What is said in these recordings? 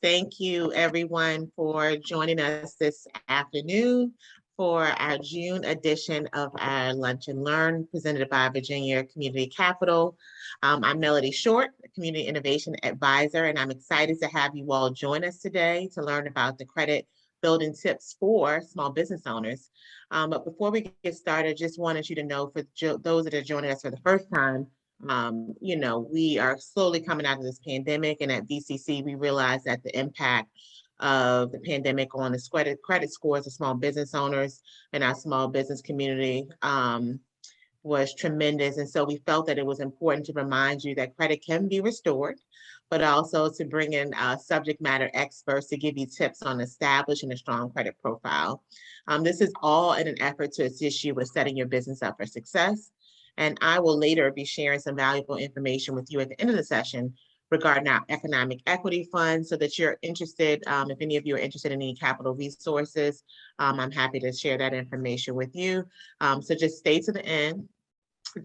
Thank you, everyone, for joining us this afternoon for our June edition of our Lunch and Learn presented by Virginia Community Capital. I'm Melody Short, a Community Innovation Advisor, and I'm excited to have you all join us today to learn about the credit building tips for small business owners. But before we get started, just wanted you to know for those that are joining us for the first time, we are slowly coming out of this pandemic, and at VCC, we realize that the impact of the pandemic on the credit scores of small business owners and our small business community was tremendous. And so we felt that it was important to remind you that credit can be restored, but also to bring in subject matter experts to give you tips on establishing a strong credit profile. This is all in an effort to assist you with setting your business up for success. And I will later be sharing some valuable information with you at the end of the session regarding our economic equity fund so that you're interested, if any of you are interested in any capital resources, I'm happy to share that information with you. So just stay to the end.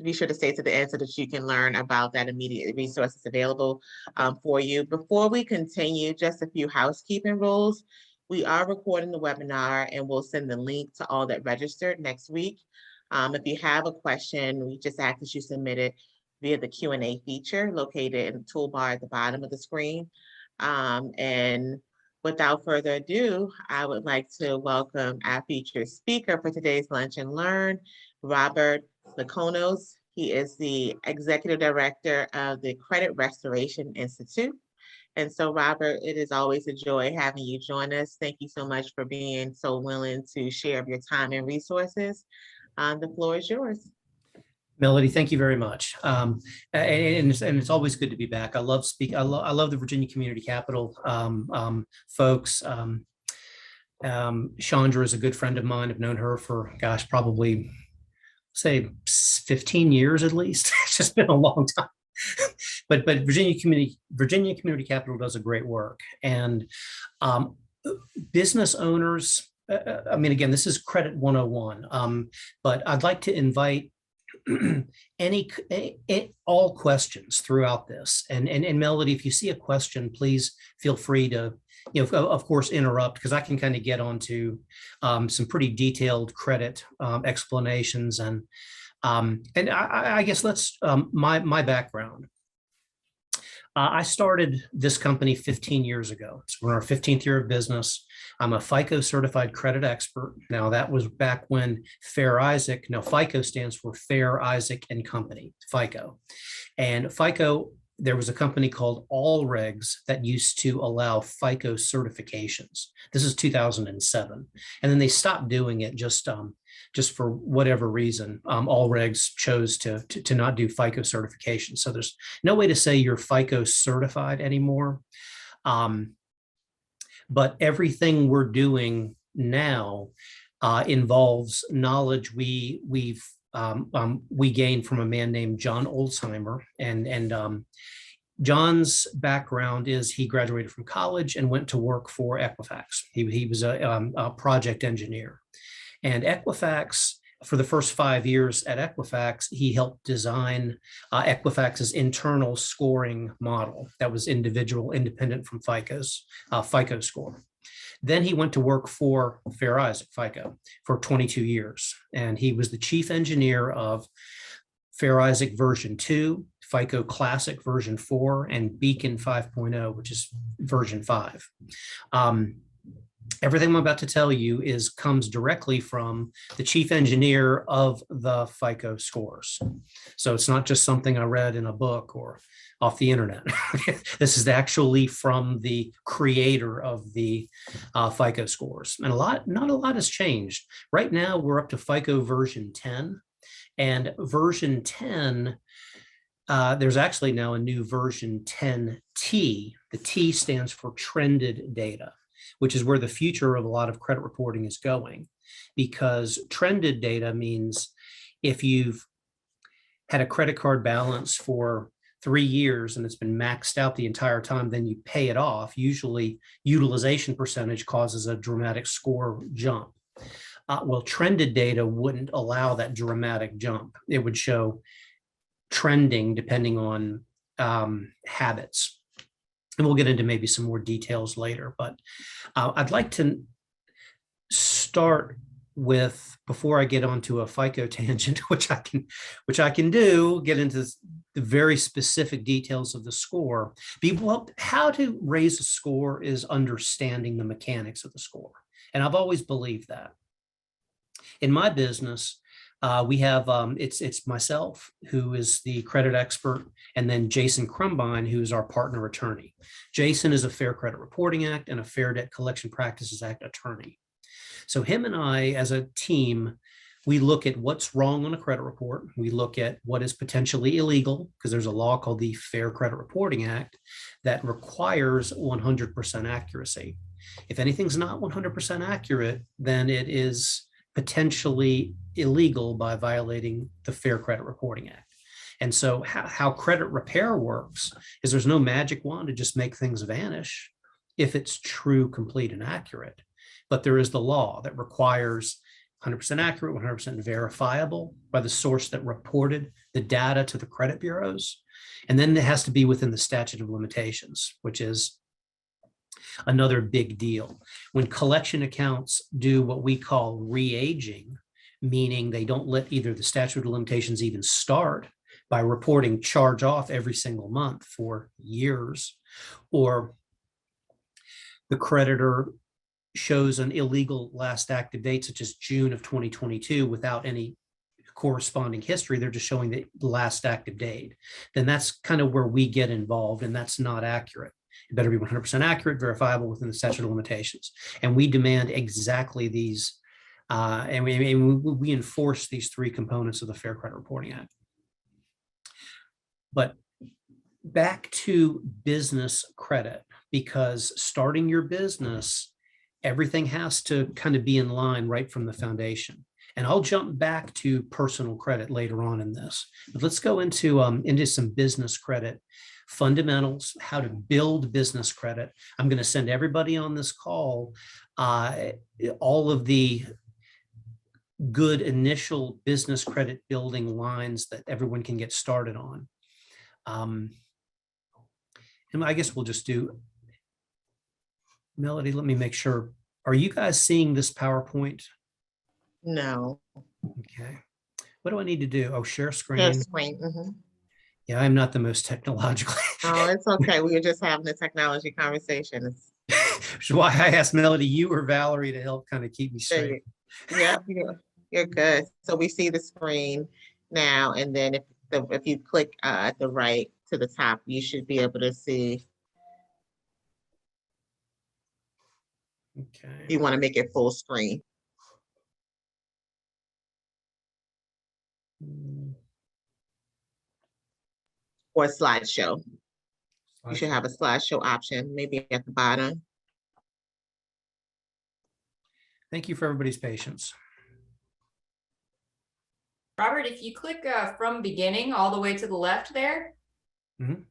Be sure to stay to the end so that you can learn about that immediate resources available for you. Before we continue, just a few housekeeping rules. We are recording the webinar and we'll send the link to all that registered next week. If you have a question, we just ask that you submit it via the Q&A feature located in the toolbar at the bottom of the screen. And without further ado, I would like to welcome our featured speaker for today's Lunch and Learn, Robert Linkonis. He is the Executive Director of the Credit Restoration Institute. And so, Robert, it is always a joy having you join us. Thank you so much for being so willing to share your time and resources. The floor is yours. Melody, thank you very much. And it's always good to be back. I love I love the Virginia Community Capital folks. Chandra is a good friend of mine. I've known her for, gosh, probably say 15 years at least. It's just been a long time. But Virginia Community Capital does a great work. And business owners, I mean, again, this is Credit 101, but I'd like to invite all questions throughout this. And Melody, if you see a question, please feel free to, of course, interrupt, because I can kind of get onto some pretty detailed credit explanations. And I guess let's, my background. I started this company 15 years ago. So we're in our 15th year of business. I'm a FICO certified credit expert. Now that was back when Fair Isaac, now FICO stands for Fair Isaac and Company, FICO. And FICO, there was a company called All Regs that used to allow FICO certifications. This is 2007. And then they stopped doing it just for whatever reason. All Regs chose to not do FICO certification. So there's no way to say you're FICO certified anymore. But everything we're doing now involves knowledge we gained from a man named John Olsheimer. And John's background is he graduated from college and went to work for Equifax. He was a project engineer. And Equifax, for the first 5 years at Equifax, he helped design Equifax's internal scoring model that was independent from FICO's FICO score. Then he went to work for Fair Isaac FICO for 22 years. And he was the chief engineer of Fair Isaac version 2, FICO Classic version 4, and Beacon 5.0, which is version 5. Everything I'm about to tell you comes directly from the chief engineer of the FICO scores. So it's not just something I read in a book or off the internet. This is actually from the creator of the FICO scores. And not a lot has changed. Right now, we're up to FICO version 10. And version 10, there's actually now a new version 10T. The T stands for trended data, which is where the future of a lot of credit reporting is going, because trended data means if you've had a credit card balance for 3 years and it's been maxed out the entire time, then you pay it off. Usually utilization percentage causes a dramatic score jump. Well, trended data wouldn't allow that dramatic jump. It would show trending depending on habits. And we'll get into maybe some more details later, but I'd like to start with, before I get onto a FICO tangent, which I can do, get into the very specific details of the score. Well, how to raise a score is understanding the mechanics of the score. And I've always believed that. In my business, we have, it's myself who is the credit expert, and then Jason Crumbine, who is our partner attorney. Jason is a Fair Credit Reporting Act and a Fair Debt Collection Practices Act attorney. So him and I, as a team, we look at what's wrong on a credit report. We look at what is potentially illegal, because there's a law called the Fair Credit Reporting Act that requires 100% accuracy. If anything's not 100% accurate, then it is potentially illegal by violating the Fair Credit Reporting Act. And so how credit repair works is there's no magic wand to just make things vanish if it's true, complete, and accurate. But there is the law that requires 100% accurate, 100% verifiable by the source that reported the data to the credit bureaus. And then it has to be within the statute of limitations, which is another big deal. When collection accounts do what we call re-aging, meaning they don't let either the statute of limitations even start by reporting charge off every single month for years, or the creditor shows an illegal last active date, such as June of 2022, without any corresponding history, they're just showing the last active date, then that's kind of where we get involved, and that's not accurate. It better be 100% accurate, verifiable within the statute of limitations. And we demand exactly these, and we enforce these three components of the Fair Credit Reporting Act. But back to business credit, because starting your business, everything has to kind of be in line right from the foundation. And I'll jump back to personal credit later on in this, but let's go into some business credit fundamentals, how to build business credit. I'm going to send everybody on this call all of the good initial business credit building lines that everyone can get started on. And I guess we'll just do, Melody, let me make sure. Are you guys seeing this PowerPoint? No. Okay. What do I need to do? Oh, share screen. Share screen. Mm-hmm. Yeah, I'm not the most technological. Oh, it's okay. We were just having a technology conversation. Which is why I asked Melody, you or Valerie, to help kind of keep me straight. Yeah, you're good. So we see the screen now, and then if you click at the right to the top, you should be able to see. Okay. You want to make it full screen. Or slideshow. You should have a slideshow option, maybe at the bottom. Thank you for everybody's patience. Robert, if you click from beginning all the way to the left there. Mm-hmm.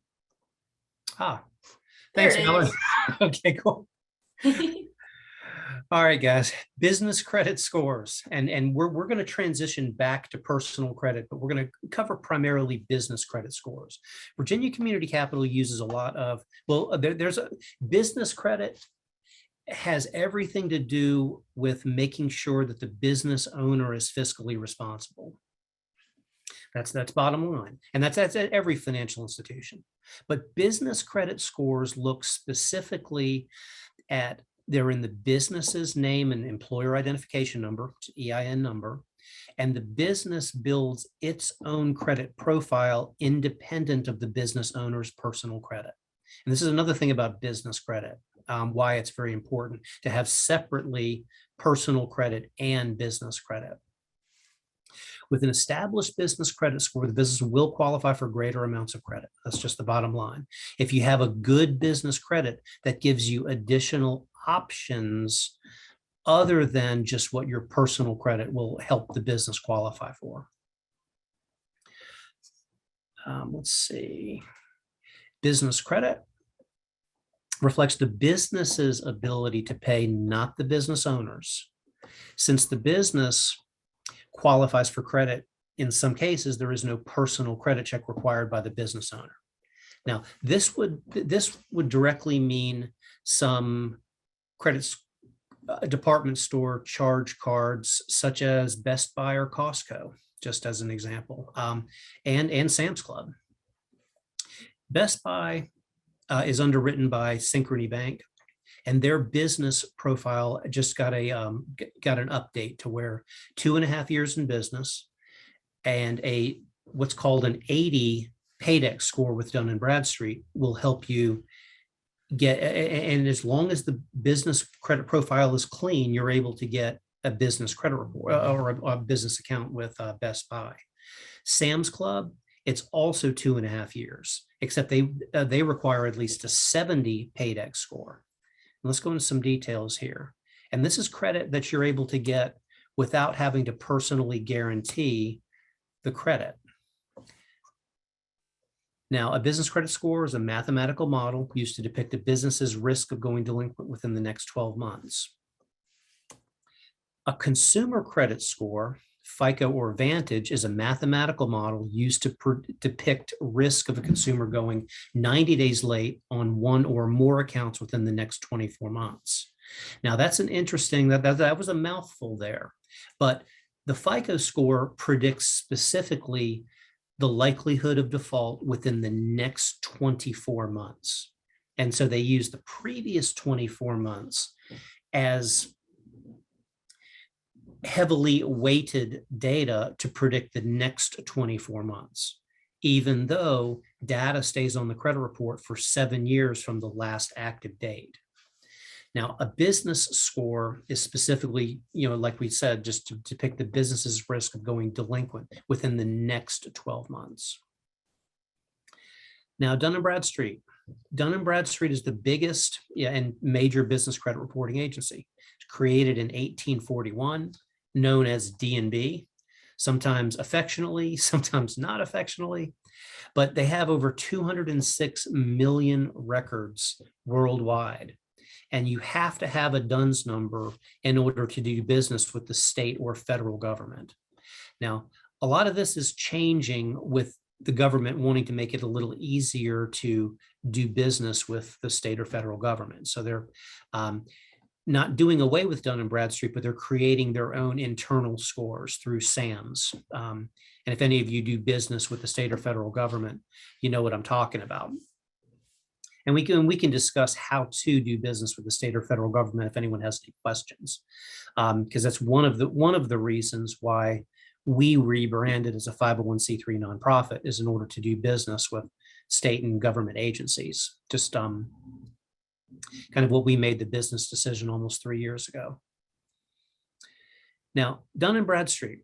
Ah, there thanks, Melody. Okay, cool. All right, guys, business credit scores. And we're going to transition back to personal credit, but we're going to cover primarily business credit scores. Virginia Community Capital uses a lot of, well, there's a business credit has everything to do with making sure that the business owner is fiscally responsible. That's bottom line. And that's at every financial institution. But business credit scores look specifically at, they're in the business's name and employer identification number, EIN number, and the business builds its own credit profile independent of the business owner's personal credit. And this is another thing about business credit, why it's very important to have separately personal credit and business credit. With an established business credit score, the business will qualify for greater amounts of credit. That's just the bottom line. If you have a good business credit, that gives you additional options other than just what your personal credit will help the business qualify for. Let's see. Business credit reflects the business's ability to pay, not the business owners. Since the business qualifies for credit, in some cases, there is no personal credit check required by the business owner. Now, this would directly mean some credit department store charge cards such as Best Buy or Costco, just as an example, and Sam's Club. Best Buy is underwritten by Synchrony Bank, and their business profile just got an update to where 2.5 years in business and what's called an 80 Paydex score with Dun & Bradstreet will help you get, and as long as the business credit profile is clean, you're able to get a business credit report or a business account with Best Buy. Sam's Club, it's also 2.5 years, except they require at least a 70 Paydex score. And let's go into some details here. And this is credit that you're able to get without having to personally guarantee the credit. Now, a business credit score is a mathematical model used to depict a business's risk of going delinquent within the next 12 months. A consumer credit score, FICO or Vantage, is a mathematical model used to depict risk of a consumer going 90 days late on one or more accounts within the next 24 months. Now, that's an interesting, that was a mouthful there, but the FICO score predicts specifically the likelihood of default within the next 24 months. And so they use the previous 24 months as heavily weighted data to predict the next 24 months, even though data stays on the credit report for 7 years from the last active date. Now, a business score is specifically, like we said, just to depict the business's risk of going delinquent within the next 12 months. Now, Dun & Bradstreet. Dun & Bradstreet is the biggest and major business credit reporting agency. It's created in 1841, known as D&B, sometimes affectionately, sometimes not affectionately, but they have over 206 million records worldwide. And you have to have a DUNS number in order to do business with the state or federal government. Now, a lot of this is changing with the government wanting to make it a little easier to do business with the state or federal government. So they're not doing away with Dun & Bradstreet, but they're creating their own internal scores through SAMs. And if any of you do business with the state or federal government, you know what I'm talking about. And we can discuss how to do business with the state or federal government if anyone has any questions, because that's one of the reasons why we rebranded as a 501c3 nonprofit, is in order to do business with state and government agencies. Just kind of what we made the business decision almost 3 years ago. Now, Dun & Bradstreet.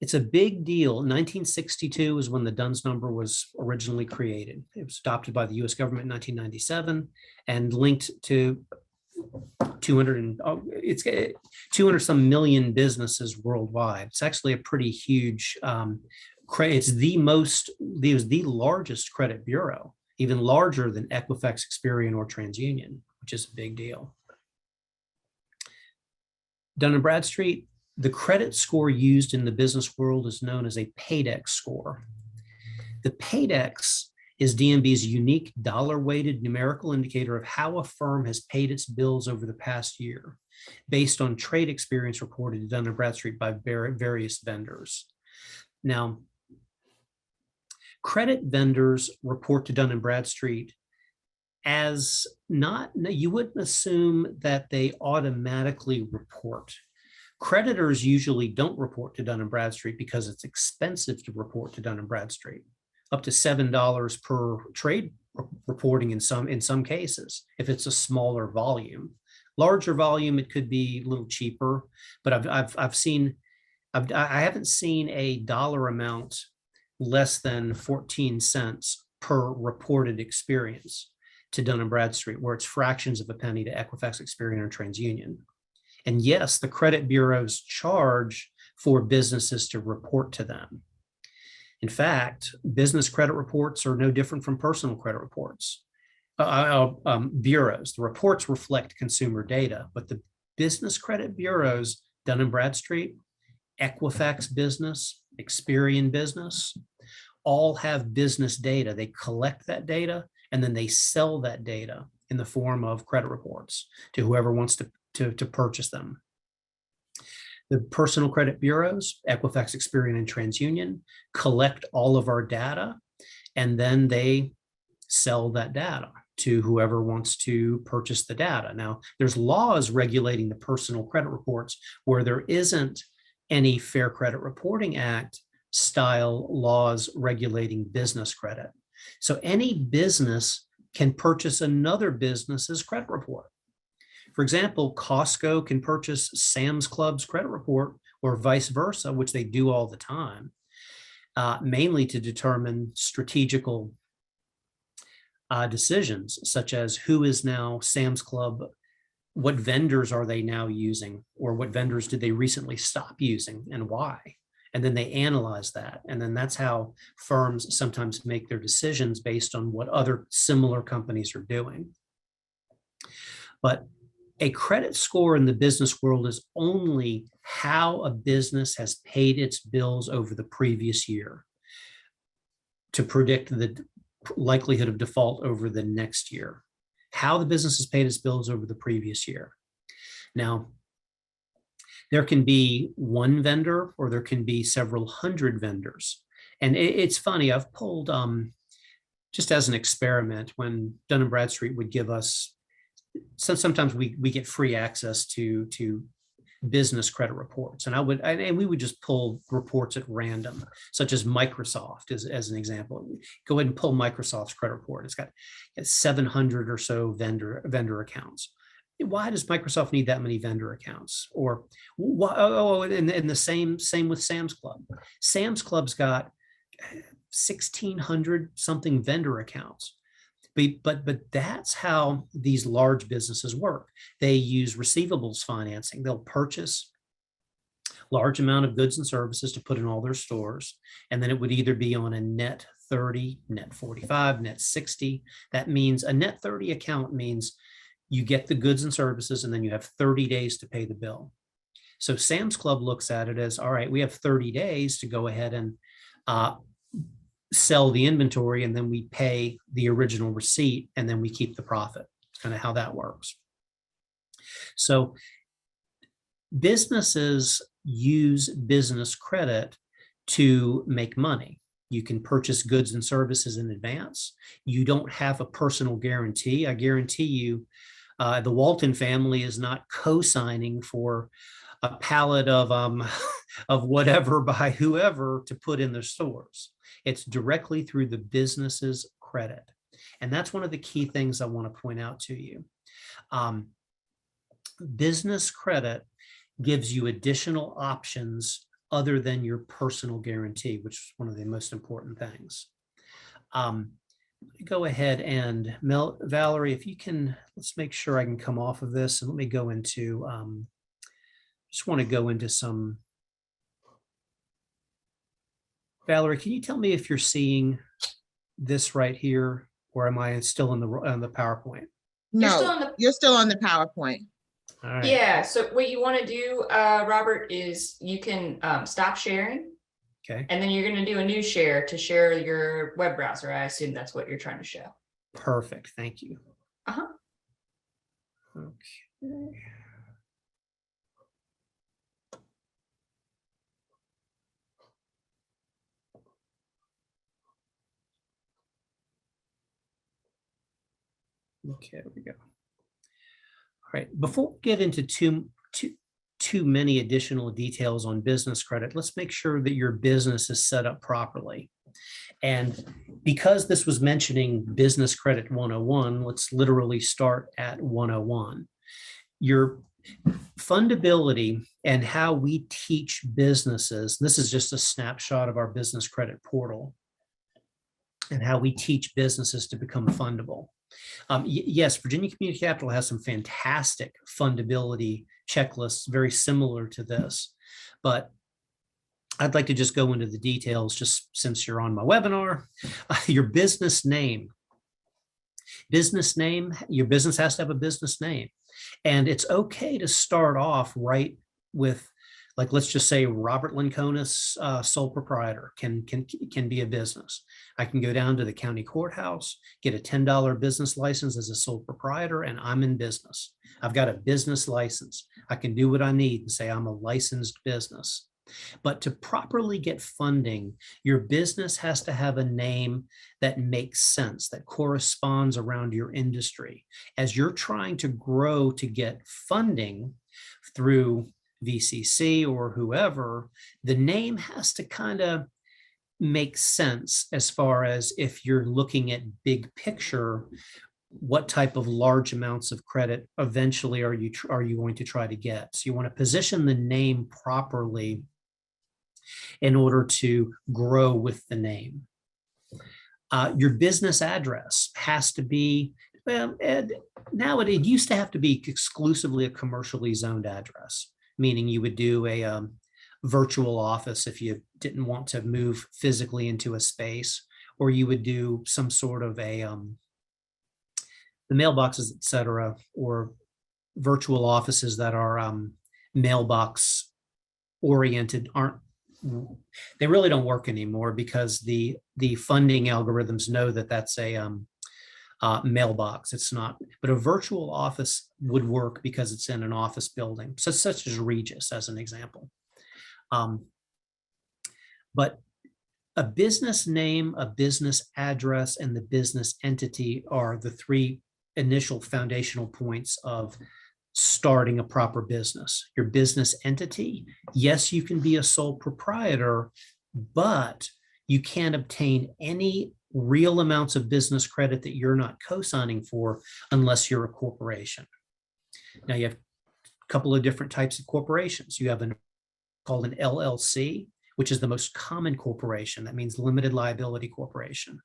It's a big deal. 1962 is when the DUNS number was originally created. It was adopted by the US government in 1997 and linked to 200 some million businesses worldwide. It's actually a pretty huge it's the largest credit bureau, even larger than Equifax, Experian, or TransUnion, which is a big deal. Dun & Bradstreet. The credit score used in the business world is known as a Paydex score. The Paydex is D&B's unique dollar-weighted numerical indicator of how a firm has paid its bills over the past year, based on trade experience reported to Dun & Bradstreet by various vendors. Now, credit vendors report to Dun & Bradstreet as you wouldn't assume that they automatically report. Creditors usually don't report to Dun & Bradstreet because it's expensive to report to Dun & Bradstreet, up to $7 per trade reporting in some cases, if it's a smaller volume. Larger volume, it could be a little cheaper, but I haven't seen a dollar amount less than 14 cents per reported experience to Dun & Bradstreet, where it's fractions of a penny to Equifax, Experian, or TransUnion. And yes, the credit bureaus charge for businesses to report to them. In fact, business credit reports are no different from personal credit reports. Bureaus, the reports reflect consumer data, but the business credit bureaus, Dun & Bradstreet, Equifax Business, Experian Business, all have business data. They collect that data and then they sell that data in the form of credit reports to whoever wants to purchase them. The personal credit bureaus, Equifax, Experian, and TransUnion, collect all of our data, and then they sell that data to whoever wants to purchase the data. Now, there's laws regulating the personal credit reports where there isn't any Fair Credit Reporting Act style laws regulating business credit. So any business can purchase another business's credit report. For example, Costco can purchase Sam's Club's credit report or vice versa, which they do all the time, mainly to determine strategical decisions, such as who is now Sam's Club, what vendors are they now using, or what vendors did they recently stop using and why? And then they analyze that. And then that's how firms sometimes make their decisions based on what other similar companies are doing. But a credit score in the business world is only how a business has paid its bills over the previous year to predict the likelihood of default over the next year. How the business has paid its bills over the previous year. Now, there can be one vendor or there can be several hundred vendors. And it's funny, I've pulled, just as an experiment, when Dun & Bradstreet would give us, sometimes we get free access to business credit reports. And we would just pull reports at random, such as Microsoft as an example. Go ahead and pull Microsoft's credit report. It's got 700 or so vendor accounts. Why does Microsoft need that many vendor accounts? Or and the same with Sam's Club. Sam's Club's got 1,600 something vendor accounts. But that's how these large businesses work. They use receivables financing. They'll purchase large amount of goods and services to put in all their stores. And then it would either be on a net 30, net 45, net 60. That means a net 30 account means you get the goods and services and then you have 30 days to pay the bill. So Sam's Club looks at it as, all right, we have 30 days to go ahead and sell the inventory, and then we pay the original receipt, and then we keep the profit. It's kind of how that works. So businesses use business credit to make money. You can purchase goods and services in advance. You don't have a personal guarantee. I guarantee you, the Walton family is not co-signing for a pallet of whatever by whoever to put in their stores. It's directly through the business's credit. And that's one of the key things I want to point out to you. Business credit gives you additional options other than your personal guarantee, which is one of the most important things. Go ahead and Valerie, if you can, let's make sure I can come off of this, and let me go into, just want to go into some. Valerie, can you tell me if you're seeing this right here, or am I still on the PowerPoint? No, you're still on the PowerPoint. All right. Yeah, so what you want to do, Robert, is you can stop sharing. Okay. And then you're going to do a new share to share your web browser. I assume that's what you're trying to show. Perfect. Thank you. Uh-huh. Okay. Okay, there we go. All right, before we get into too many additional details on business credit, let's make sure that your business is set up properly. And because this was mentioning Business Credit 101, let's literally start at 101. Your fundability and how we teach businesses, this is just a snapshot of our business credit portal and how we teach businesses to become fundable. Yes, Virginia Community Capital has some fantastic fundability checklists, very similar to this, but I'd like to just go into the details just since you're on my webinar. Your business name, your business has to have a business name. And it's okay to start off right with Like, let's just say Robert Linkonis, sole proprietor, can be a business. I can go down to the county courthouse, get a $10 business license as a sole proprietor, and I'm in business. I've got a business license. I can do what I need and say I'm a licensed business. But to properly get funding, your business has to have a name that makes sense, that corresponds around your industry. As you're trying to grow to get funding through VCC or whoever, the name has to kind of make sense as far as if you're looking at big picture, what type of large amounts of credit eventually are you going to try to get. So you want to position the name properly in order to grow with the name. Your business address has to be, well, now it used to have to be exclusively a commercially zoned address, meaning you would do a virtual office if you didn't want to move physically into a space, or you would do some sort of the mailboxes, et cetera, or virtual offices that are mailbox oriented they really don't work anymore because the funding algorithms know that that's a mailbox. It's not, but a virtual office would work because it's in an office building, such as Regis as an example. But a business name, a business address, and the business entity are the three initial foundational points of starting a proper business. Your business entity, yes, you can be a sole proprietor, but you can't obtain any real amounts of business credit that you're not co-signing for unless you're a corporation. Now you have a couple of different types of corporations. You have called an LLC, which is the most common corporation. That means limited liability corporation.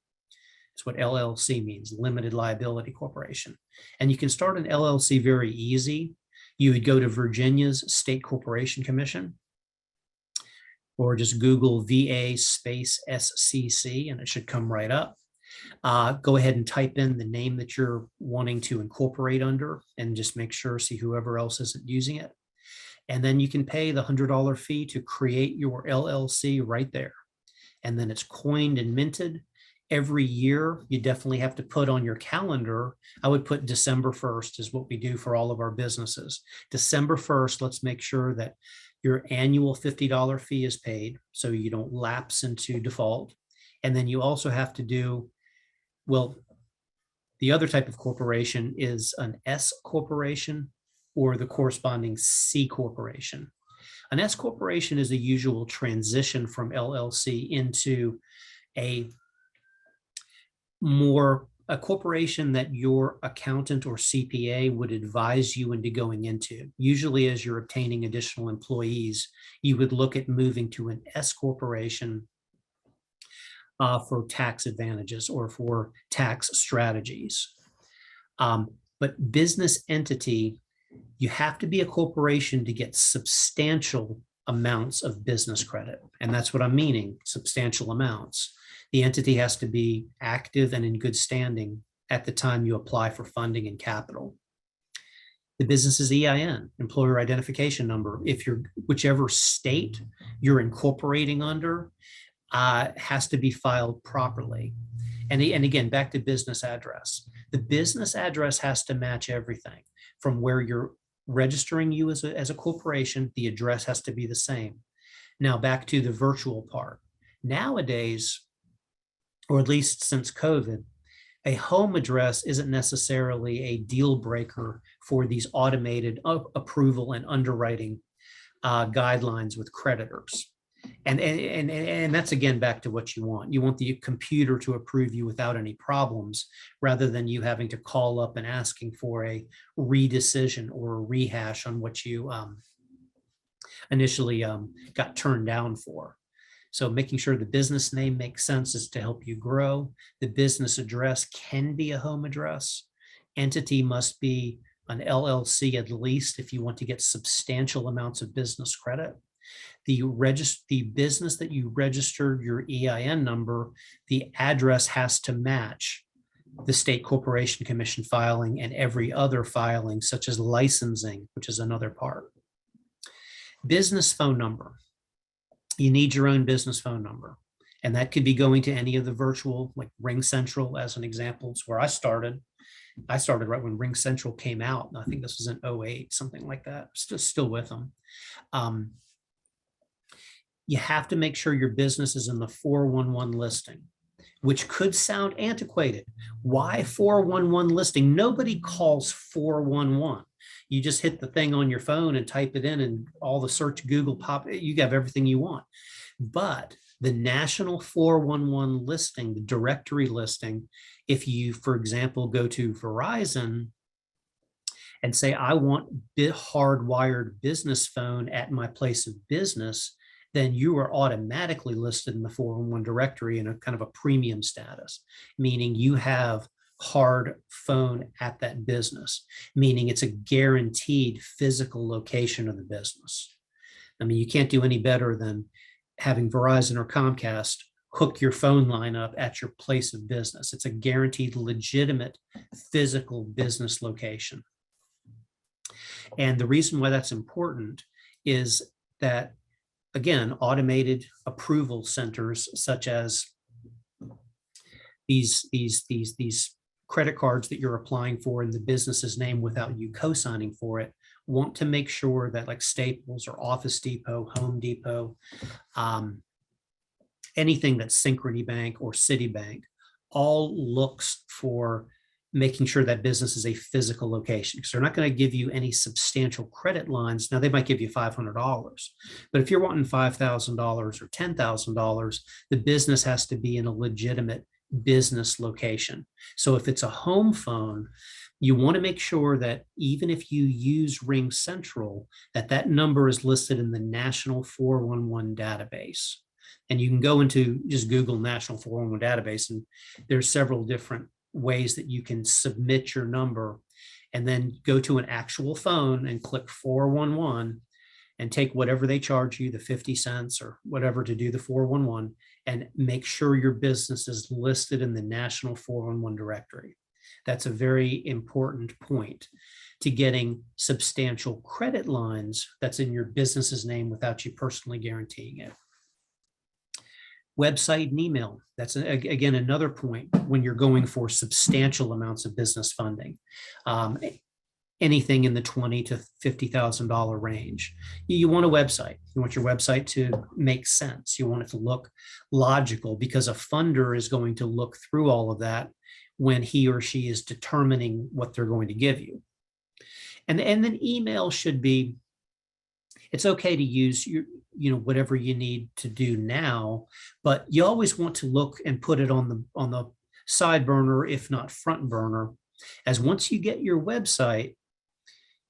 That's what LLC means, limited liability corporation. And you can start an LLC very easy. You would go to Virginia's State Corporation Commission, or just Google VA space SCC, and it should come right up. Go ahead and type in the name that you're wanting to incorporate under, and just make sure, see whoever else isn't using it. And then you can pay the $100 fee to create your LLC right there. And then it's coined and minted. Every year, you definitely have to put on your calendar. I would put December 1st is what we do for all of our businesses. December 1st, let's make sure that your annual $50 fee is paid so you don't lapse into default. And then you also have to do, well, the other type of corporation is an S corporation or the corresponding C corporation. An S corporation is a usual transition from LLC into a corporation that your accountant or CPA would advise you into going into. Usually as you're obtaining additional employees, you would look at moving to an S corporation for tax advantages or for tax strategies. But business entity, you have to be a corporation to get substantial amounts of business credit. And that's what I'm meaning, substantial amounts. The entity has to be active and in good standing at the time you apply for funding and capital. The business's EIN, employer identification number, if you're whichever state you're incorporating under, has to be filed properly. And again, back to business address. The business address has to match everything from where you're registering you as a corporation. The address has to be the same. Now back to the virtual part. Nowadays, or at least since COVID, a home address isn't necessarily a deal breaker for these automated approval and underwriting guidelines with creditors. And that's again back to what you want. You want the computer to approve you without any problems, rather than you having to call up and asking for a redecision or a rehash on what you initially got turned down for. So making sure the business name makes sense is to help you grow. The business address can be a home address. Entity must be an LLC at least if you want to get substantial amounts of business credit. The business that you registered your EIN number, the address has to match the State Corporation Commission filing and every other filing, such as licensing, which is another part. Business phone number. You need your own business phone number. And that could be going to any of the virtual, like Ring Central as an example. It's where I started. I started right when Ring Central came out. I think this was in 08, something like that. Still with them. You have to make sure your business is in the 411 listing, which could sound antiquated. Why 411 listing? Nobody calls 411. You just hit the thing on your phone and type it in, and all the search Google pop, you have everything you want. But the national 411 listing, the directory listing, if you, for example, go to Verizon and say, I want hardwired business phone at my place of business, then you are automatically listed in the 411 directory in a kind of a premium status, meaning you have hard phone at that business, meaning it's a guaranteed physical location of the business. I mean, you can't do any better than having Verizon or Comcast hook your phone line up at your place of business. It's a guaranteed, legitimate physical business location. And the reason why that's important is that, again, automated approval centers such as these credit cards that you're applying for in the business's name without you co-signing for it, want to make sure that, like Staples or Office Depot, Home Depot, anything that's Synchrony Bank or Citibank, all looks for making sure that business is a physical location, because they're not going to give you any substantial credit lines. Now, they might give you $500, but if you're wanting $5,000 or $10,000, the business has to be in a legitimate business location. So if it's a home phone, you want to make sure that even if you use Ring Central, that number is listed in the National 411 database. And you can go into just Google National 411 database, and there's several different ways that you can submit your number, and then go to an actual phone and click 411 and take whatever they charge you, the 50 cents or whatever, to do the 411, and make sure your business is listed in the National 411 directory. That's a very important point to getting substantial credit lines that's in your business's name without you personally guaranteeing it. Website and email. That's, again, another point when you're going for substantial amounts of business funding. Anything in the $20,000 to $50,000 range. You want a website. You want your website to make sense. You want it to look logical, because a funder is going to look through all of that when he or she is determining what they're going to give you. And then email should be, it's okay to use your, whatever you need to do now, but you always want to look and put it on the side burner, if not front burner, as once you get your website,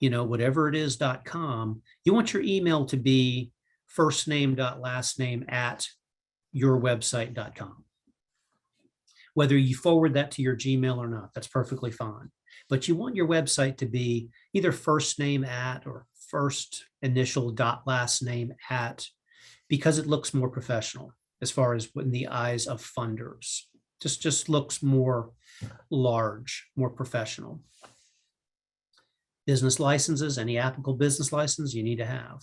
whatever it is .com, you want your email to be firstname.lastname@yourwebsite.com. Whether you forward that to your Gmail or not, that's perfectly fine. But you want your website to be either first name at or first initial last name at, because it looks more professional as far as in the eyes of funders. Just looks more large, more professional. Business licenses, any applicable business license you need to have.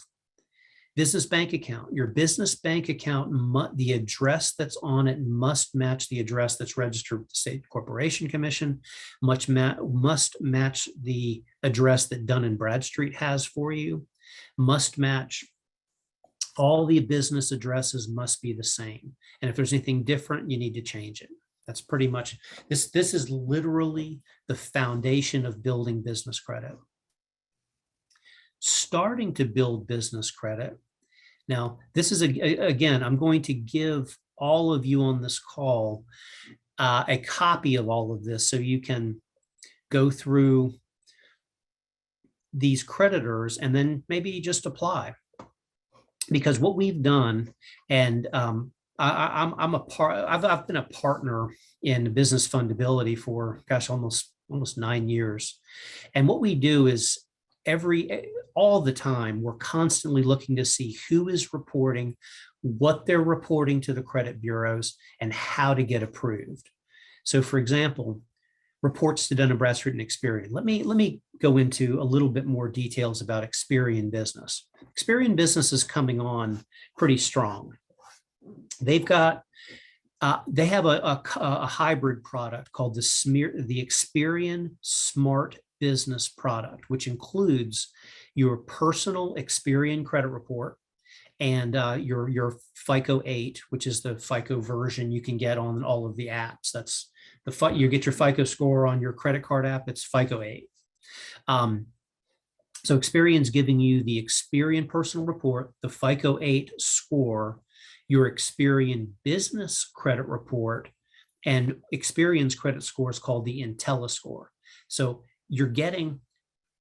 Business bank account. Your business bank account, the address that's on it must match the address that's registered with the State Corporation Commission, must match the address that Dun & Bradstreet has for you, must match. All the business addresses must be the same. And if there's anything different, you need to change it. That's pretty much, this is literally the foundation of building business credit. Starting to build business credit. Now, this is, again, I'm going to give all of you on this call a copy of all of this so you can go through these creditors and then maybe just apply. Because what we've done, and I've been a partner in business fundability for, gosh, almost 9 years. And what we do is all the time, we're constantly looking to see who is reporting, what they're reporting to the credit bureaus, and how to get approved. So for example, reports to Dun & Bradstreet and Experian. Let me go into a little bit more details about Experian Business. Experian Business is coming on pretty strong. They've got they have a hybrid product called the Experian Smart Business product, which includes your personal Experian credit report and your FICO 8, which is the FICO version you can get on all of the apps. That's you get your FICO score on your credit card app. It's FICO 8. So Experian's giving you the Experian personal report, the FICO 8 score, your Experian business credit report, and Experian's credit score is called the IntelliScore. So you're getting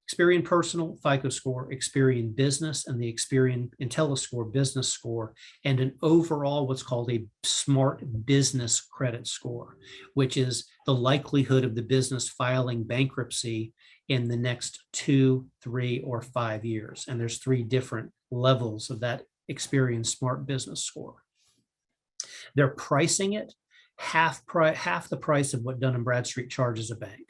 Experian personal FICO score, Experian business, and the Experian IntelliScore business score, and an overall what's called a smart business credit score, which is the likelihood of the business filing bankruptcy in the next 2, 3, or 5 years. And there's 3 different levels of that Experian smart business score. They're pricing it half the price of what Dun & Bradstreet charges a bank.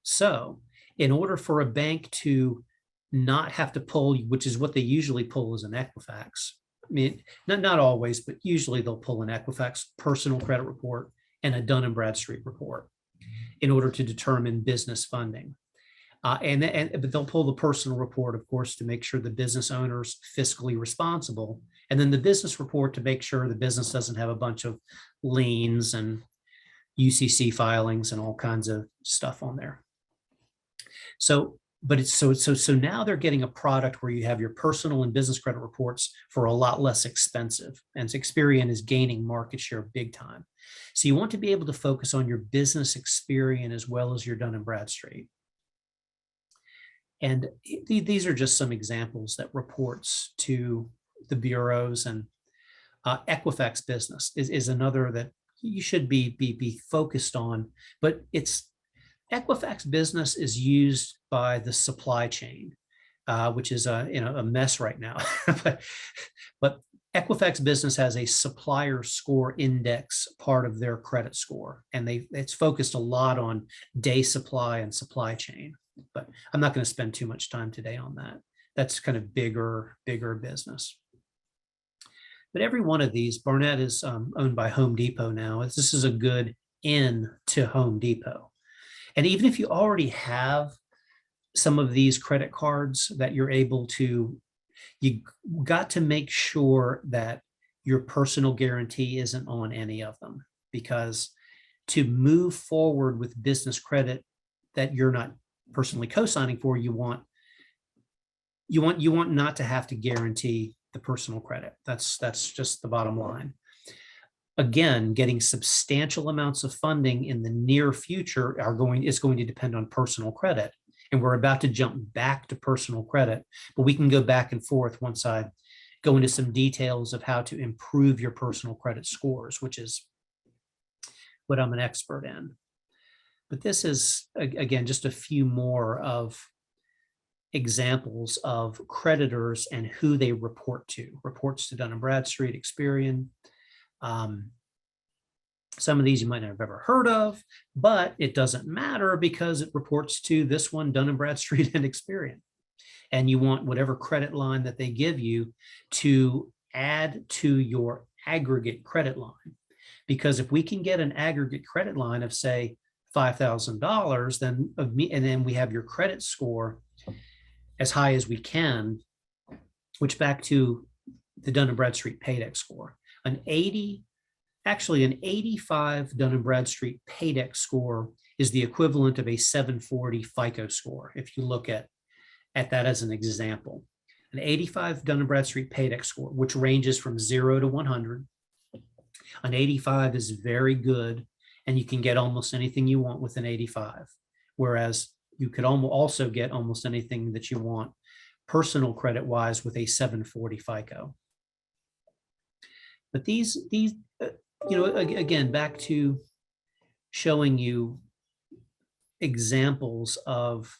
So in order for a bank to not have to pull, which is what they usually pull as an Equifax, I mean, not always, but usually they'll pull an Equifax personal credit report and a Dun & Bradstreet report in order to determine business funding. But they'll pull the personal report, of course, to make sure the business owner's fiscally responsible, and then the business report to make sure the business doesn't have a bunch of liens and UCC filings and all kinds of stuff on there. So now they're getting a product where you have your personal and business credit reports for a lot less expensive, and Experian is gaining market share big time. So you want to be able to focus on your business Experian as well as your Dun & Bradstreet. And these are just some examples that reports to the bureaus, and Equifax Business is another that you should be focused on, but Equifax Business is used by the supply chain, which is a mess right now. but Equifax Business has a supplier score index part of their credit score, and it's focused a lot on day supply and supply chain. But I'm not going to spend too much time today on that. That's kind of bigger business. But every one of these, Barnett is owned by Home Depot now. This is a good in to Home Depot. And even if you already have some of these credit cards that you're able to, you got to make sure that your personal guarantee isn't on any of them, because to move forward with business credit that you're not personally co-signing for, you want not to have to guarantee the personal credit. That's just the bottom line. Again, getting substantial amounts of funding in the near future is going to depend on personal credit. And we're about to jump back to personal credit, but we can go back and forth once I go into some details of how to improve your personal credit scores, which is what I'm an expert in. But this is, again, just a few more of examples of creditors and who they report to. Reports to Dun & Bradstreet, Experian. Some of these you might not have ever heard of, but it doesn't matter because it reports to this one, Dun & Bradstreet and Experian. And you want whatever credit line that they give you to add to your aggregate credit line. Because if we can get an aggregate credit line of, say, $5,000, then we have your credit score as high as we can, which back to the Dun & Bradstreet Paydex score. An 85 Dun & Bradstreet Paydex score is the equivalent of a 740 FICO score. If you look at that as an example, an 85 Dun & Bradstreet Paydex score, which ranges from 0 to 100. An 85 is very good, and you can get almost anything you want with an 85. Whereas you could also get almost anything that you want personal credit wise with a 740 FICO. But these, again, back to showing you examples of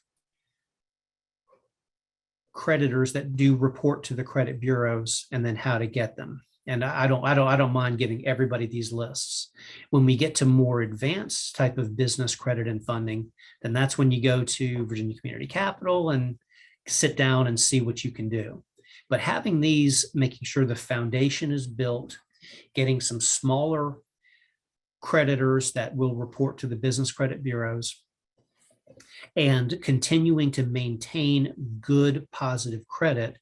creditors that do report to the credit bureaus and then how to get them. And I don't mind giving everybody these lists. When we get to more advanced type of business credit and funding, then that's when you go to Virginia Community Capital and sit down and see what you can do. But having these, making sure the foundation is built, getting some smaller creditors that will report to the business credit bureaus, and continuing to maintain good positive credit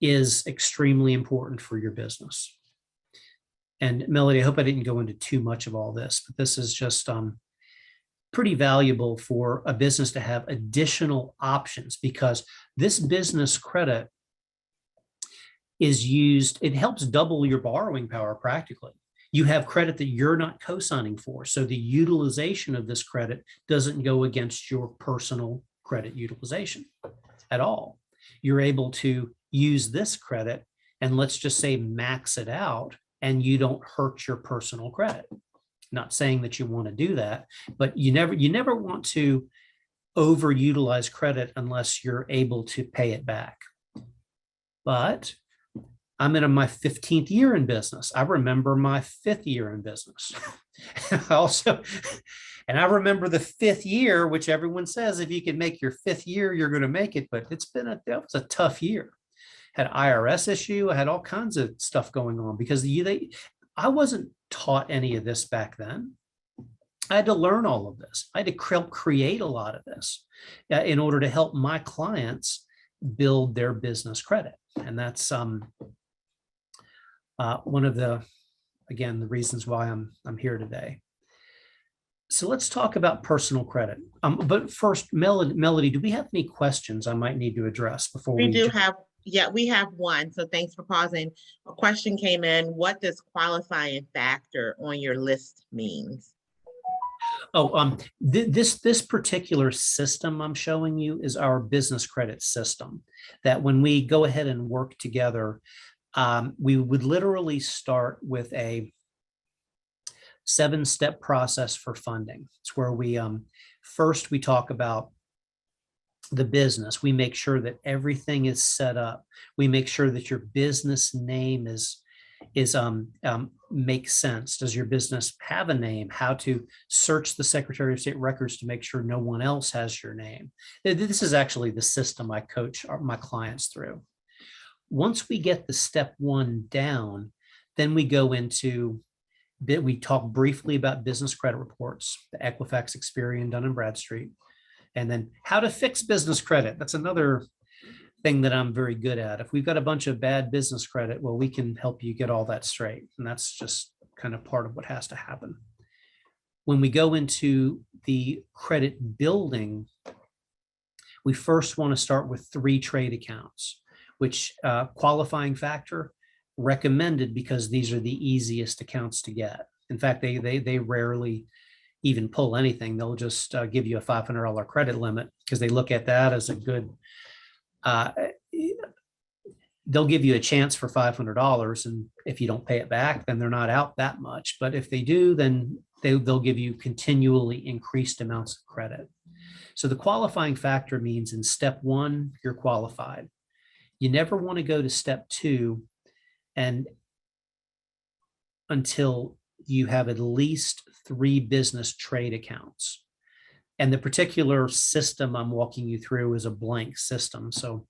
is extremely important for your business. And Melody, I hope I didn't go into too much of all this, but this is just pretty valuable for a business to have additional options, because this business credit is used, it helps double your borrowing power practically. You have credit that you're not co-signing for. So the utilization of this credit doesn't go against your personal credit utilization at all. You're able to use this credit and, let's just say, max it out, and you don't hurt your personal credit. Not saying that you want to do that, but you never want to overutilize credit unless you're able to pay it back. But I'm in my 15th year in business. I remember my 5th year in business. And I remember the 5th year, which everyone says if you can make your 5th year, you're going to make it. But that was a tough year. Had IRS issue. I had all kinds of stuff going on because I wasn't taught any of this back then. I had to learn all of this. I had to create a lot of this in order to help my clients build their business credit. And that's one of the reasons why I'm here today. So let's talk about personal credit. But first, Melody, do we have any questions I might need to address before we do have? Yeah, we have one. So thanks for pausing. A question came in. What does qualifying factor on your list means? Oh, this particular system I'm showing you is our business credit system, that when we go ahead and work together, we would literally start with a 7-step process for funding. It's where we first we talk about the business. We make sure that everything is set up. We make sure that your business name makes sense. Does your business have a name? How to search the Secretary of State records to make sure no one else has your name. This is actually the system I coach my clients through. Once we get the step 1 down, then we go into we talk briefly about business credit reports, the Equifax, Experian, Dun & Bradstreet, and then how to fix business credit. That's another thing that I'm very good at. If we've got a bunch of bad business credit, well, we can help you get all that straight. And that's just kind of part of what has to happen. When we go into the credit building, we first want to start with 3 trade accounts, which qualifying factor recommended because these are the easiest accounts to get. In fact, they rarely even pull anything. They'll just give you a $500 credit limit because they look at that as a good, they'll give you a chance for $500. And if you don't pay it back, then they're not out that much. But if they do, then they'll give you continually increased amounts of credit. So the qualifying factor means in step 1, you're qualified. You never want to go to step 2 and until you have at least 3 business trade accounts. And the particular system I'm walking you through is a blank system. So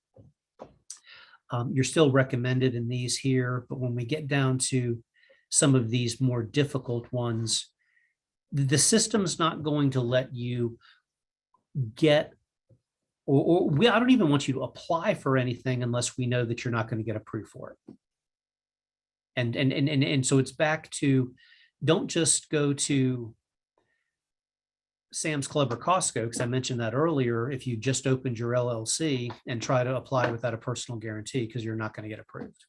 you're still recommended in these here, but when we get down to some of these more difficult ones, the system's not going to let you get, I don't even want you to apply for anything unless we know that you're not going to get approved for it. And so it's back to, don't just go to Sam's Club or Costco, because I mentioned that earlier, if you just opened your LLC and try to apply without a personal guarantee, because you're not going to get approved.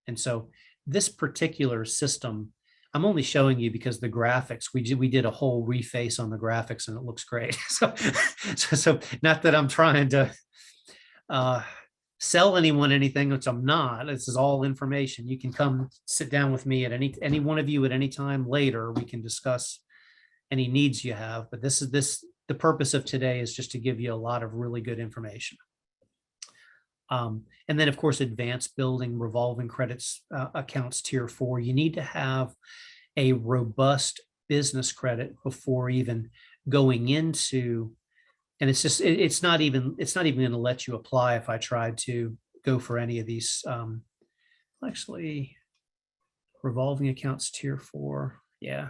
And so this particular system, I'm only showing you because the graphics, we did a whole reface on the graphics and it looks great. So not that I'm trying to sell anyone anything, which I'm not. This is all information. You can come sit down with me at any one of you at any time later. We can discuss any needs you have, but the purpose of today is just to give you a lot of really good information. And then, of course, advanced building revolving credits accounts tier 4. You need to have a robust business credit before even going into, and it's not even going to let you apply if I tried to go for any of these. Actually, revolving accounts tier 4. Yeah.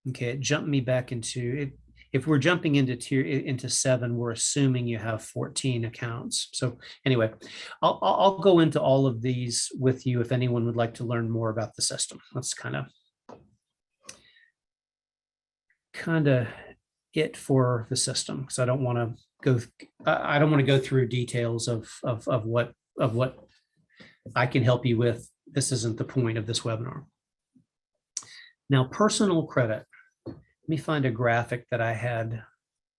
Okay, it jumped me back into it. If we're jumping into 7, we're assuming you have 14 accounts. So anyway, I'll go into all of these with you if anyone would like to learn more about the system. That's kind of it for the system, because I don't want to go through details of what I can help you with. This isn't the point of this webinar. Now, personal credit. Let me find a graphic that I had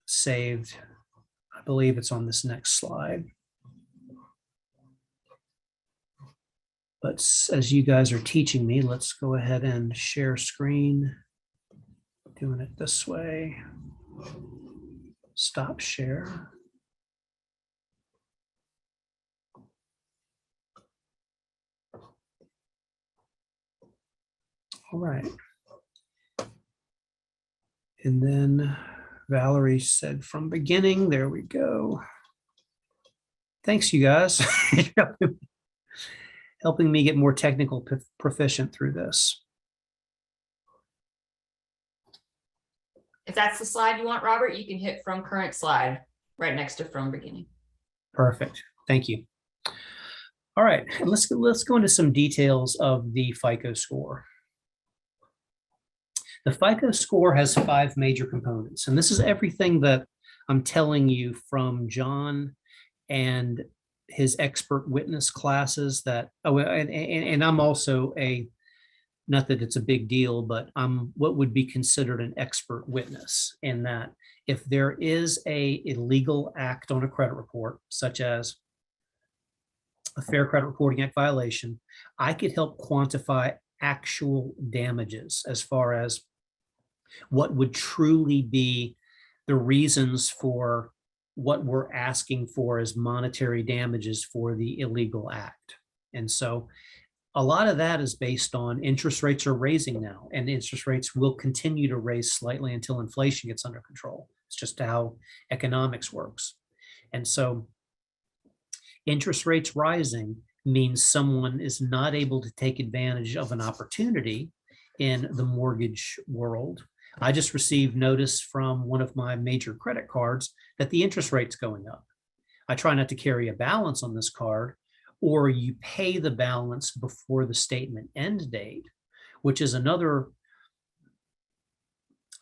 saved. I believe it's on this next slide. But as you guys are teaching me, let's go ahead and share screen. Doing it this way. Stop share. All right. And then Valerie said from beginning, there we go. Thanks, you guys. Helping me get more technical proficient through this. If that's the slide you want, Robert, you can hit from current slide right next to from beginning. Perfect. Thank you. All right, let's go into some details of the FICO score. The FICO score has 5 major components, and this is everything that I'm telling you from John and his expert witness classes that, and I'm also not that it's a big deal, but I'm what would be considered an expert witness, in that if there is a illegal act on a credit report, such as a Fair Credit Reporting Act violation, I could help quantify actual damages as far as what would truly be the reasons for what we're asking for as monetary damages for the illegal act. And so a lot of that is based on interest rates are raising now, and interest rates will continue to raise slightly until inflation gets under control. It's just how economics works. And so interest rates rising means someone is not able to take advantage of an opportunity in the mortgage world. I just received notice from one of my major credit cards that the interest rate's going up. I try not to carry a balance on this card, or you pay the balance before the statement end date, which is another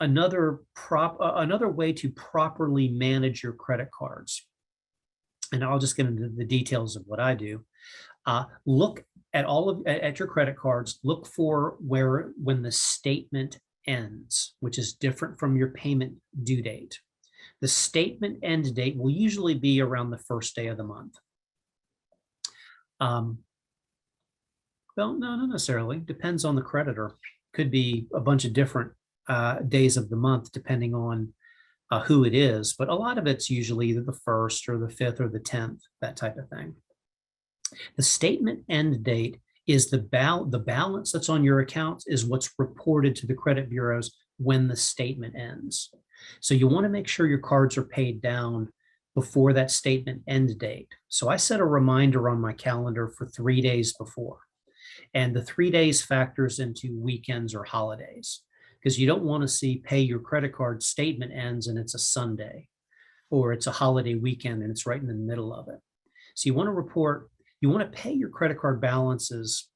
way to properly manage your credit cards. And I'll just get into the details of what I do. Look at at your credit cards. Look for when the statement ends, which is different from your payment due date. The statement end date will usually be around the first day of the month. Well, no, not necessarily. Depends on the creditor. Could be a bunch of different days of the month, depending on who it is. But a lot of it's usually either the 1st or the 5th or the 10th, that type of thing. The statement end date is the balance that's on your accounts is what's reported to the credit bureaus when the statement ends. So you want to make sure your cards are paid down before that statement end date. So I set a reminder on my calendar for 3 days before. And the 3 days factors into weekends or holidays, because you don't want to see pay your credit card statement ends and it's a Sunday, or it's a holiday weekend and it's right in the middle of it. So you want to pay your credit card balances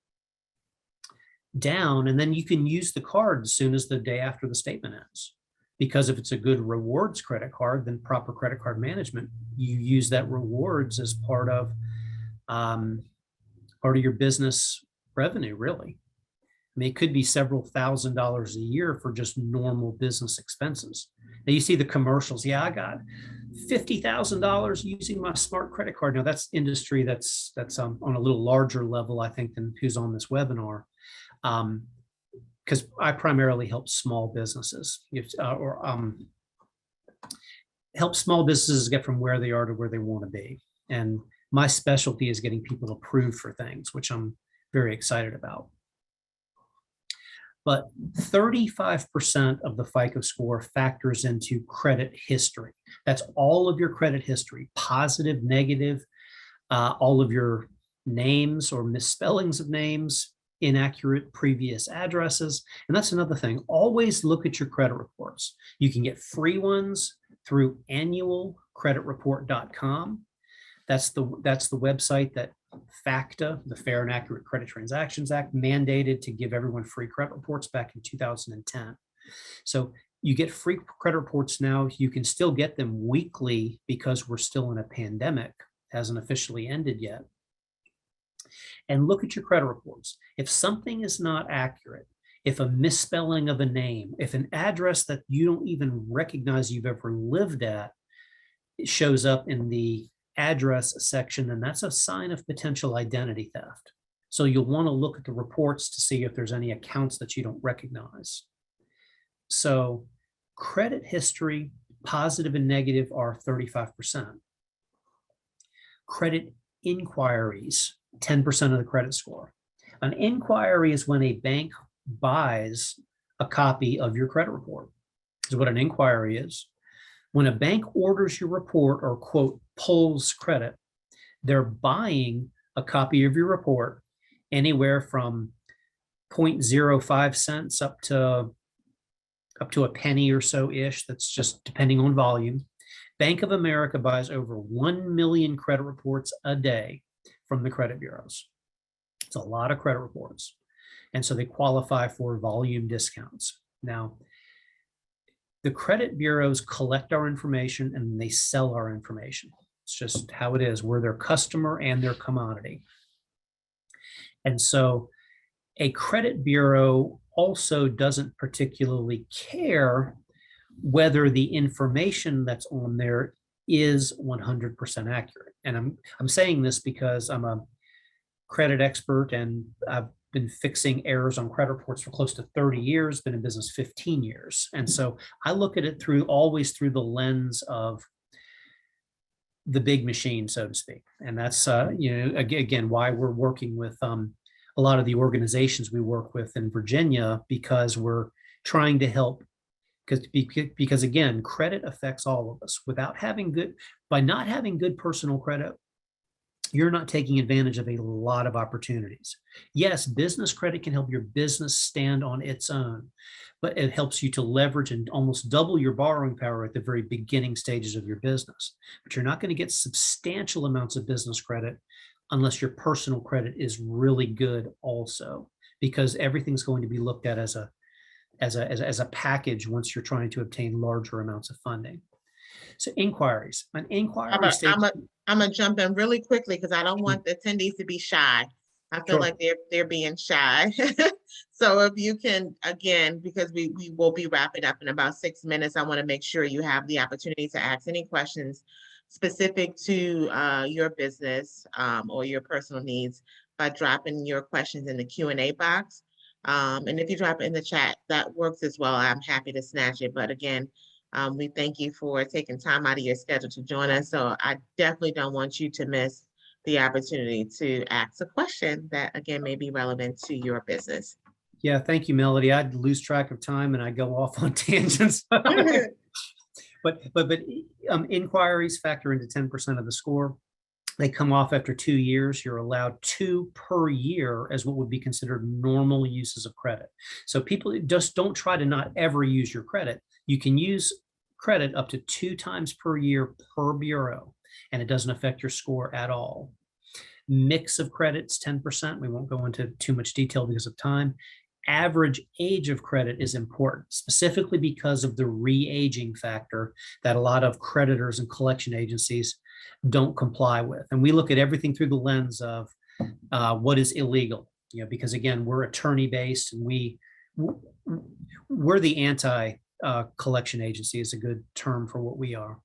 down, and then you can use the card as soon as the day after the statement ends. Because if it's a good rewards credit card, then proper credit card management, you use that rewards as part of your business revenue, really. I mean, it could be several $1,000s a year for just normal business expenses. Now you see the commercials. Yeah, I got $50,000 using my smart credit card. Now that's industry that's on a little larger level, I think, than who's on this webinar. because I primarily help small businesses, help small businesses get from where they are to where they want to be. And my specialty is getting people approved for things, which I'm very excited about. But 35% of the FICO score factors into credit history. That's all of your credit history, positive, negative, all of your names or misspellings of names, inaccurate previous addresses. And that's another thing. Always look at your credit reports. You can get free ones through annualcreditreport.com. That's the website that FACTA, the Fair and Accurate Credit Transactions Act, mandated to give everyone free credit reports back in 2010. So you get free credit reports now. You can still get them weekly because we're still in a pandemic, hasn't officially ended yet. And look at your credit reports. If something is not accurate, if a misspelling of a name, if an address that you don't even recognize you've ever lived at shows up in the address section, then that's a sign of potential identity theft. So you'll want to look at the reports to see if there's any accounts that you don't recognize. So credit history, positive and negative, are 35%. Credit inquiries, 10% of the credit score. An inquiry is when a bank buys a copy of your credit report, is what an inquiry is. When a bank orders your report or, quote, pulls credit, they're buying a copy of your report anywhere from 0.05 cents up to a penny or so ish. That's just depending on volume. Bank of America buys over 1 million credit reports a day from the credit bureaus. It's a lot of credit reports. And so they qualify for volume discounts. Now, the credit bureaus collect our information and they sell our information. It's just how it is. We're their customer and their commodity. And so a credit bureau also doesn't particularly care whether the information that's on there is 100% accurate. And I'm saying this because I'm a credit expert and I've been fixing errors on credit reports for close to 30 years, been in business 15 years. And so I look at it always through the lens of the big machine, so to speak. And that's, again, why we're working with a lot of the organizations we work with in Virginia, because we're trying to help, because again, credit affects all of us. By not having good personal credit, you're not taking advantage of a lot of opportunities. Yes, business credit can help your business stand on its own, but it helps you to leverage and almost double your borrowing power at the very beginning stages of your business. But you're not going to get substantial amounts of business credit unless your personal credit is really good also, because everything's going to be looked at as a package once you're trying to obtain larger amounts of funding. So inquiries, an inquiry stage. I'm gonna jump in really quickly because I don't want the attendees to be shy. I feel like they're being shy. So if you can, again, because we will be wrapping up in about 6 minutes, I want to make sure you have the opportunity to ask any questions specific to your business or your personal needs by dropping your questions in the Q&A box. And if you drop it in the chat, that works as well. I'm happy to snatch it. But again, we thank you for taking time out of your schedule to join us. So I definitely don't want you to miss the opportunity to ask a question that, again, may be relevant to your business. Yeah, thank you, Melody. I'd lose track of time and I go off on tangents. But inquiries factor into 10% of the score. They come off after 2 years. You're allowed 2 per year as what would be considered normal uses of credit. So people just don't try to not ever use your credit. You can use credit up to 2 times per year per bureau, and it doesn't affect your score at all. Mix of credits, 10%. We won't go into too much detail because of time. Average age of credit is important, specifically because of the re-aging factor that a lot of creditors and collection agencies don't comply with. And we look at everything through the lens of what is illegal, because again, we're attorney-based and we're the anti-collection agency is a good term for what we are.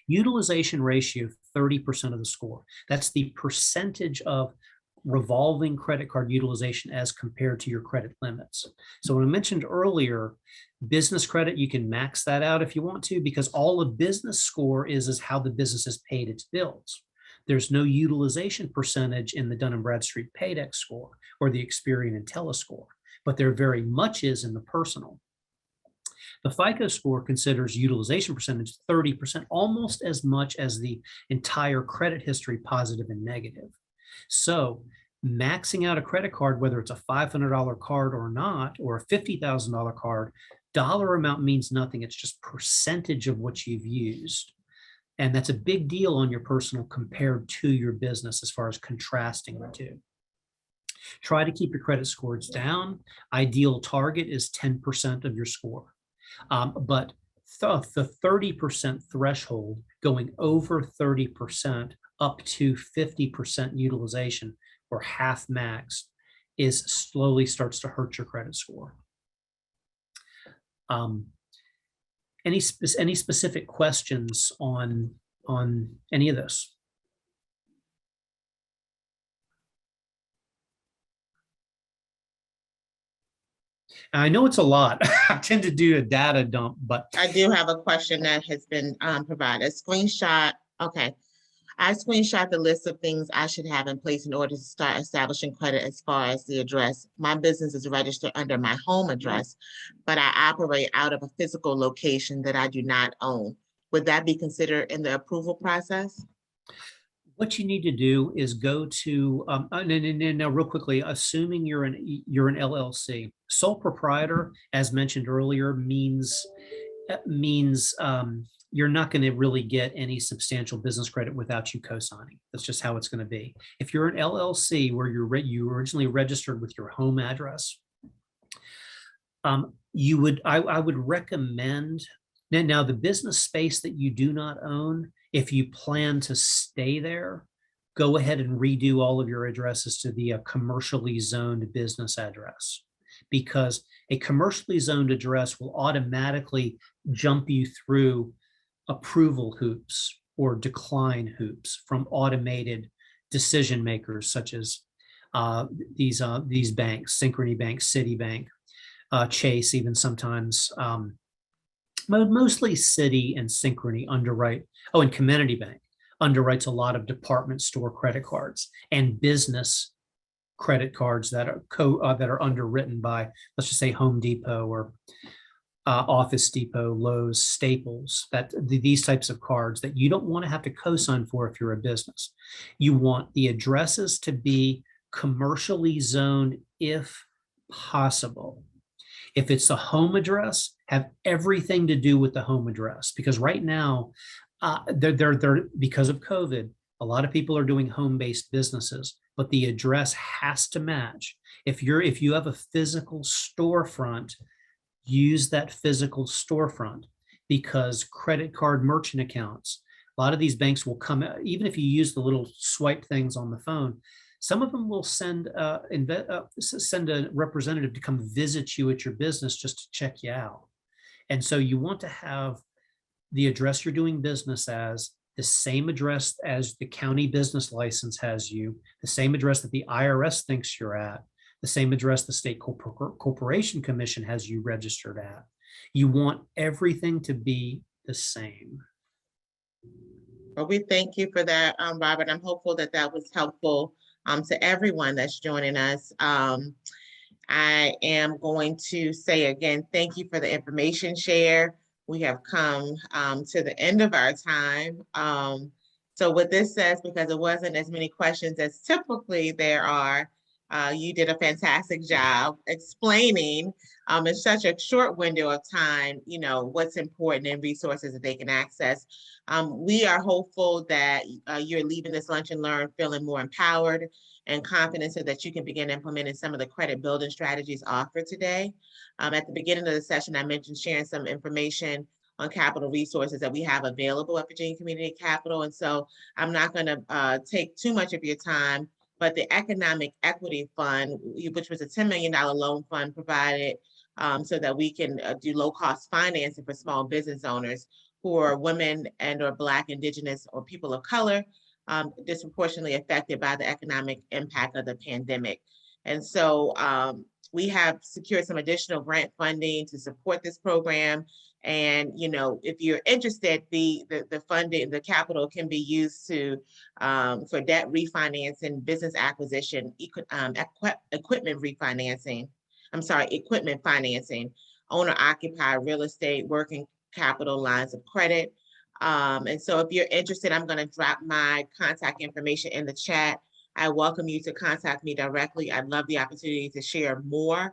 Utilization ratio, 30% of the score. That's the percentage of revolving credit card utilization as compared to your credit limits. So when I mentioned earlier, business credit, you can max that out if you want to, because all a business score is how the business has paid its bills. There's no utilization percentage in the Dun & Bradstreet Paydex score or the Experian IntelliScore, but there very much is in the personal. The FICO score considers utilization percentage 30%, almost as much as the entire credit history, positive and negative. So maxing out a credit card, whether it's a $500 card or not, or a $50,000 card, dollar amount means nothing. It's just percentage of what you've used. And that's a big deal on your personal compared to your business as far as contrasting the two. Try to keep your credit scores down. Ideal target is 10% of your score. But the 30% threshold, going over 30% up to 50% utilization or half max, is slowly starts to hurt your credit score. Any specific questions on any of this? I know it's a lot. I tend to do a data dump, but I do have a question that has been provided. Screenshot. Okay. I screenshot the list of things I should have in place in order to start establishing credit as far as the address. My business is registered under my home address, but I operate out of a physical location that I do not own. Would that be considered in the approval process? what you need to do is go to, now real quickly, assuming you're an LLC, sole proprietor, as mentioned earlier, means you're not going to really get any substantial business credit without you co-signing. That's just how it's going to be. If you're an LLC where you originally registered with your home address, I would recommend, now the business space that you do not own, if you plan to stay there, go ahead and redo all of your addresses to the commercially zoned business address, because a commercially zoned address will automatically jump you through approval hoops or decline hoops from automated decision makers such as these banks, Synchrony Bank, Citibank, Chase, even sometimes, mostly Citi and Synchrony underwrite. Oh, and Community Bank underwrites a lot of department store credit cards and business credit cards that are underwritten by, let's just say, Home Depot or Office Depot, Lowe's, Staples. These types of cards that you don't want to have to co-sign for if you're a business. You want the addresses to be commercially zoned if possible. If it's a home address, have everything to do with the home address, because right now, because of COVID, a lot of people are doing home-based businesses, but the address has to match. If you have a physical storefront, use that physical storefront, because credit card merchant accounts, a lot of these banks will come, even if you use the little swipe things on the phone, some of them will send a representative to come visit you at your business just to check you out. And so you want to have the address you're doing business as, the same address as the county business license has you, the same address that the IRS thinks you're at, the same address the State Corporation Commission has you registered at. You want everything to be the same. Well, we thank you for that, Robert. I'm hopeful that that was helpful to everyone that's joining us. I am going to say again, thank you for the information share. We have come to the end of our time. So what this says, because it wasn't as many questions as typically there are, you did a fantastic job explaining in such a short window of time, what's important and resources that they can access. We are hopeful that you're leaving this Lunch and Learn feeling more empowered and confident so that you can begin implementing some of the credit building strategies offered today. At the beginning of the session, I mentioned sharing some information on capital resources that we have available at Virginia Community Capital. And so I'm not going to take too much of your time, but the Economic Equity Fund, which was a $10 million loan fund provided so that we can do low-cost financing for small business owners who are women and or Black, Indigenous, or people of color. disproportionately affected by the economic impact of the pandemic. And so we have secured some additional grant funding to support this program. And, you know, if you're interested, the funding, the capital can be used to for debt refinancing, business acquisition, equipment refinancing. I'm sorry, equipment financing, owner occupied real estate, working capital lines of credit. And so if you're interested, I'm going to drop my contact information in the chat. I welcome you to contact me directly. I'd love the opportunity to share more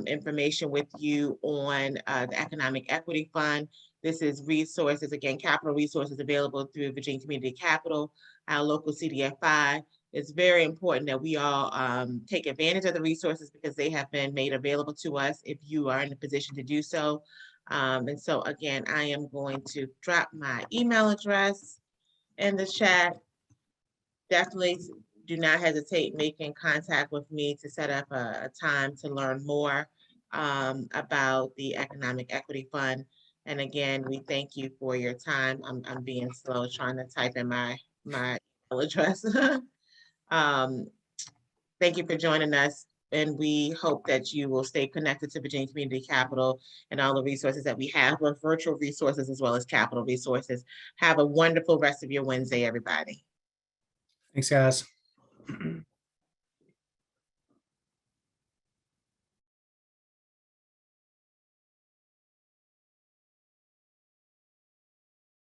information with you on the Economic Equity Fund. This is resources, again, capital resources available through Virginia Community Capital, our local CDFI. It's very important that we all take advantage of the resources because they have been made available to us if you are in a position to do so. And so again, I am going to drop my email address in the chat. Definitely do not hesitate making contact with me to set up a time to learn more about the Economic Equity Fund. And again, we thank you for your time. I'm being slow trying to type in my email address. Thank you for joining us. And we hope that you will stay connected to Virginia Community Capital and all the resources that we have, both virtual resources as well as capital resources. Have a wonderful rest of your Wednesday, everybody. Thanks, guys.